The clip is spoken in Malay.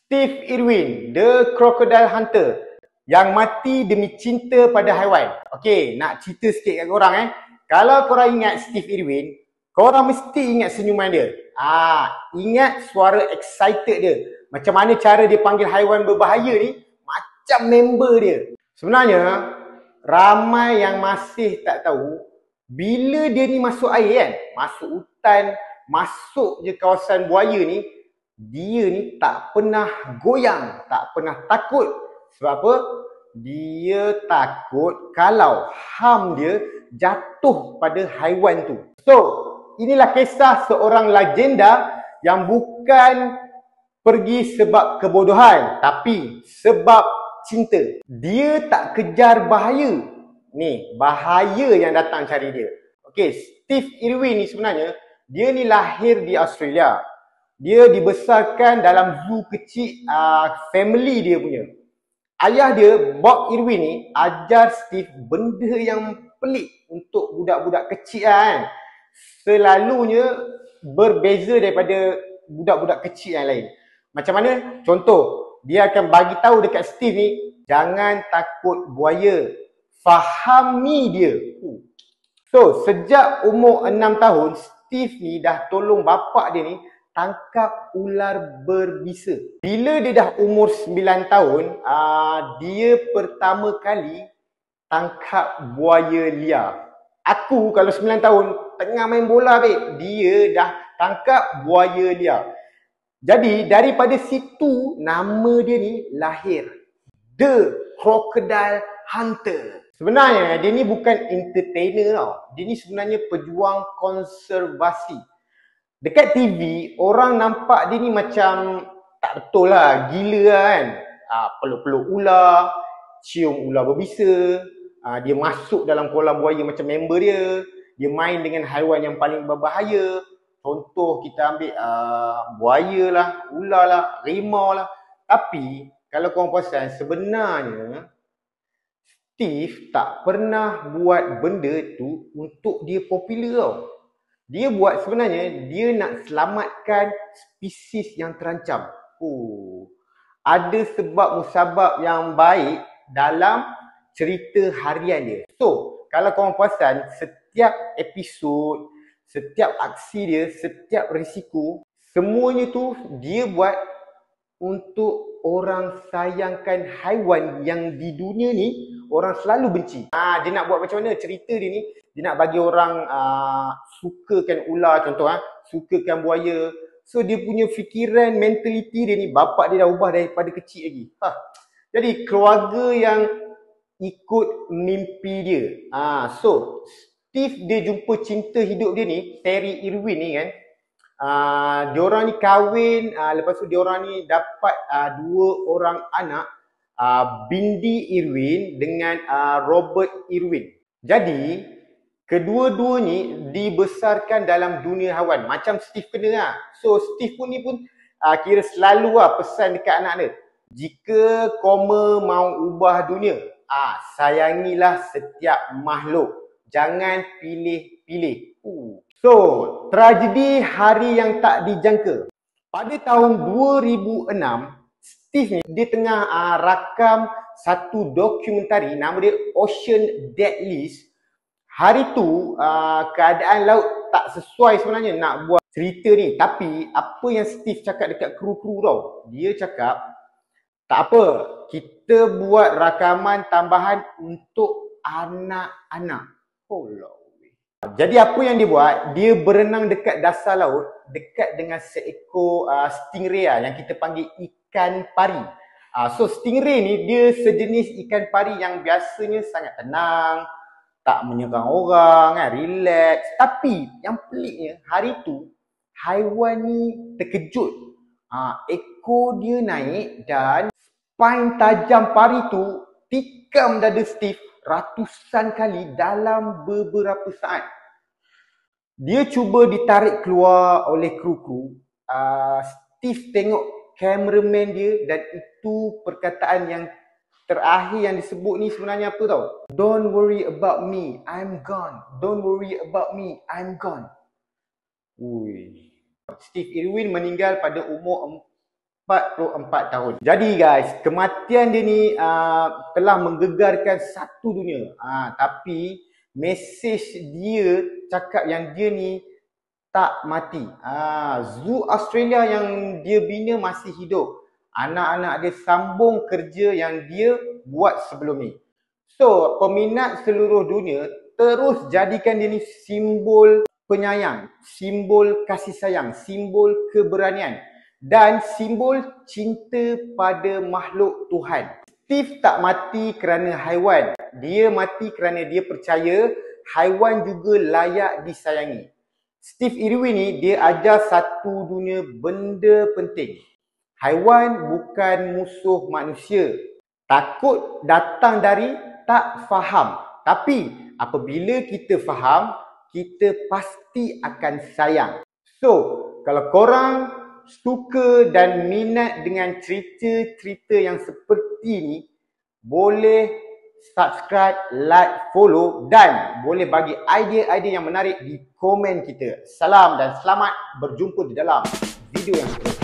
Steve Irwin, The Crocodile Hunter, yang mati demi cinta pada haiwan. Okey, nak cerita sikit kat korang Kalau korang ingat Steve Irwin, korang mesti ingat senyuman dia. Ingat suara excited dia. Macam mana cara dia panggil haiwan berbahaya ni, macam member dia. Sebenarnya, ramai yang masih tak tahu, bila dia ni masuk air masuk hutan, masuk je kawasan buaya ni, dia ni tak pernah goyang, tak pernah takut. Sebab apa? Dia takut kalau ham dia jatuh pada haiwan tu. So, inilah kisah seorang legenda yang bukan pergi sebab kebodohan, tapi sebab cinta. Dia tak kejar bahaya. Ni, bahaya yang datang cari dia. Okey, Steve Irwin ni sebenarnya, dia ni lahir di Australia. Dia dibesarkan dalam zoo kecil family dia punya. Ayah dia, Bob Irwin ni, ajar Steve benda yang pelik untuk budak-budak kecil Selalunya berbeza daripada budak-budak kecil yang lain. Macam mana? Contoh, dia akan bagi tahu dekat Steve ni, jangan takut buaya. Fahami dia. So, sejak umur 6 tahun, Steve ni dah tolong bapak dia ni tangkap ular berbisa. Bila dia dah umur 9 tahun, dia pertama kali tangkap buaya liar. Aku kalau 9 tahun tengah main bola dia dah tangkap buaya liar. Jadi daripada situ nama dia ni lahir, The Crocodile Hunter. Sebenarnya dia ni bukan entertainer tau. Dia ni sebenarnya pejuang konservasi. Dekat TV, orang nampak dia ni macam tak betul lah, gila peluk-peluk ular, cium ular berbisa, dia masuk dalam kolam buaya macam member dia, dia main dengan haiwan yang paling berbahaya. Contoh kita ambil buaya lah, ular lah, rimau lah. Tapi kalau korang perasan, sebenarnya Steve tak pernah buat benda tu untuk dia popular tau. Dia buat sebenarnya, dia nak selamatkan spesies yang terancam. Ada sebab musabab yang baik dalam cerita harian dia. So, kalau korang perasan, setiap episod, setiap aksi dia, setiap risiko, semuanya tu dia buat untuk orang sayangkan haiwan yang di dunia ni orang selalu benci. Dia nak buat macam mana cerita dia ni? Dia nak bagi orang sukakan ular contoh, sukakan buaya. So dia punya fikiran, mentality dia ni, bapak dia dah ubah daripada kecil lagi. Jadi keluarga yang ikut mimpi dia. So Steve dia jumpa cinta hidup dia ni, Terry Irwin ni diorang ni kahwin, lepas tu diorang ni dapat 2 orang anak, Bindi Irwin dengan Robert Irwin. Jadi kedua-dua ni dibesarkan dalam dunia haiwan, macam Steve kena So Steve pun kira selalu pesan dekat anak dia, jika koma mau ubah dunia, sayangilah setiap makhluk, jangan pilih-pilih. So, tragedi hari yang tak dijangka. Pada tahun 2006, Steve ni dia tengah rakam satu dokumentari, nama dia Ocean Dead List. Hari tu keadaan laut tak sesuai sebenarnya nak buat cerita ni. Tapi apa yang Steve cakap dekat kru-kru tau, dia cakap, tak apa, kita buat rakaman tambahan untuk anak-anak. Jadi apa yang dia buat, dia berenang dekat dasar laut, dekat dengan seekor stingray yang kita panggil ikan pari. So stingray ni dia sejenis ikan pari yang biasanya sangat tenang, tak menyerang orang, relax. Tapi yang peliknya, hari tu haiwan ni terkejut. Ekor dia naik dan spine tajam pari tu tikam dada Steve ratusan kali dalam beberapa saat. Dia cuba ditarik keluar oleh kru-kru. Steve tengok cameraman dia dan itu perkataan yang terakhir yang disebut ni sebenarnya apa tau? Don't worry about me, I'm gone. Don't worry about me, I'm gone. Steve Irwin meninggal pada umur 44 tahun. Jadi guys, kematian dia ni telah menggegarkan satu dunia. Tapi mesej dia cakap yang dia ni tak mati. Zoo Australia yang dia bina masih hidup. Anak-anak dia sambung kerja yang dia buat sebelum ni. So, peminat seluruh dunia terus jadikan dia ni simbol penyayang, simbol kasih sayang, simbol keberanian dan simbol cinta pada makhluk Tuhan. Steve tak mati kerana haiwan. Dia mati kerana dia percaya haiwan juga layak disayangi. Steve Irwin ni dia ajar satu dunia benda penting. Haiwan bukan musuh manusia. Takut datang dari tak faham. Tapi apabila kita faham, kita pasti akan sayang. So, kalau korang suka dan minat dengan cerita-cerita yang seperti ni, boleh subscribe, like, follow dan boleh bagi idea-idea yang menarik di komen kita. Salam dan selamat berjumpa di dalam video yang seterusnya.